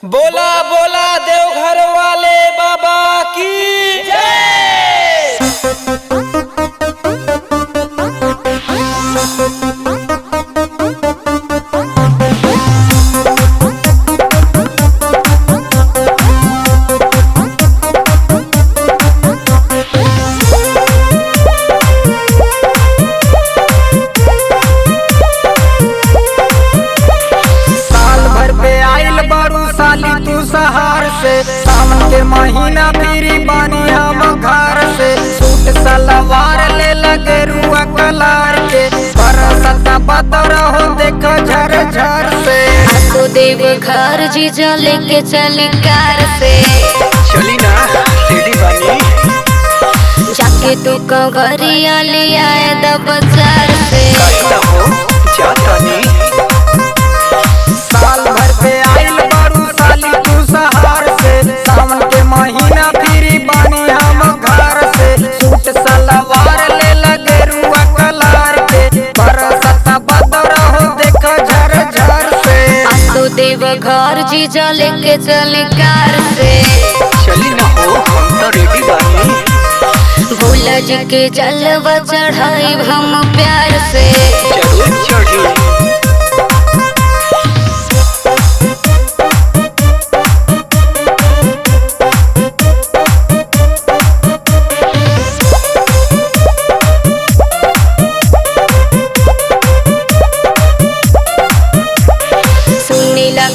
बोला बोला देवघर वाले बाबा की जय। सहार से सावन के महीना फिरी बानी हम घर से सूट सलवार ले लगे रुआ कलार के बरसता बदर हो देखो झर झर से तो देव घर जीजा लेके चली कार से चली ना रेडी बानी जाके तू कवरिया ले आए द बाजार से हो जाता नहीं साल भर पे आइल बारू साली तू सहार से सावन के महीना फिरी बानी हम घर से सूट सलवार ले लगे रुआ कलार के बरसता बदर हो देखो झर झर से तो देव घर जीजा लेके चली कार से चली ना हो हम तो रेडी बानी भोला जी के जलवा चढ़ाई हम प्यार से जरूर चढ़ी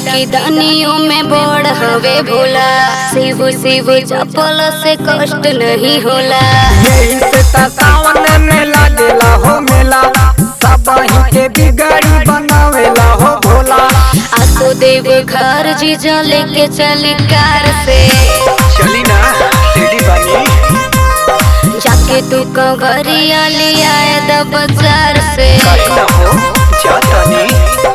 की दानियों में बोड़ हवे भोला शिव शिव चपल से कष्ट नहीं होला यही से सावन में लागेला हो मेला सब ही के बिगाड़ी बनावेला हो भोला आसो देव घर जीजा लेके चली कार से चली ना रेडी बानी जाके तू कवरिया ले आए द बाजार से हो जाता नहीं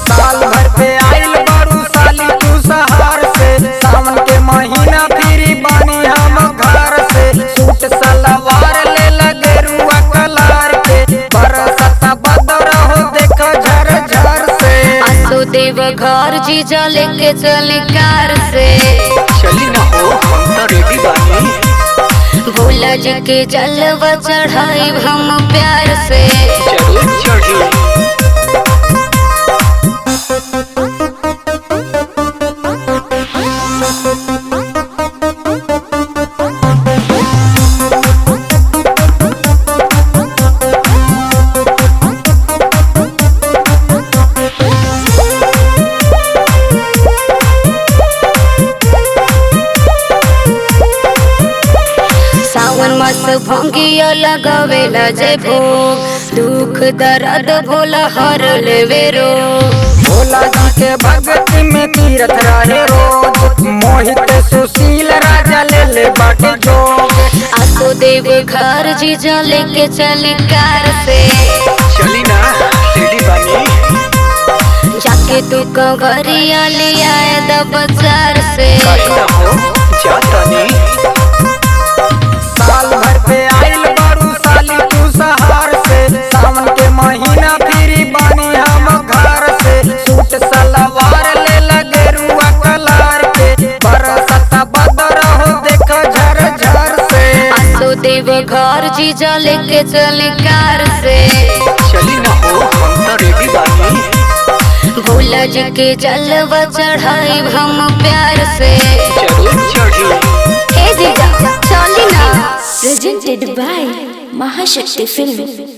साल भर पे आइल बारू साली तू सहार से सावन के महीना फिरी बानी हम घर से सूट सलवार ले लगे रुआ कलार के बरसता बदर हो देखो झर झर से आसो देव घर जीजा लेके चली कार से चली ना हो हम तो रेडी बानी भोला जी के जलवा चढ़ाई हम प्यार से जरूर चढ़ी भंगिया लगावेला जय भोग दुख दर्द भोला हर लेवे रो भोला जी के भक्ति में तीरथ रहे रोज मोहित सुशील राजा ले बाटे जोग आसो देव घर जीजा लेके चली कार से चली ना रेडी बानी जाके तू कवरिया ले आए द बाजार से हो जाता नहीं साल भर पे आइल बारू साली तू सहार से सावन के महीना फिरी बानी हम घर से सूट सलवार ले लगे रुआ कलार के बरसता बदर हो देखो झर झर से आसो देव घर जीजा लेके चली कार से चली ना हो हम तो रेडी बानी भोला जी के जलवा चढ़ाई हम प्यार से जरूर चढ़ी हे जीजा चली ना presented by Mahashakti Film.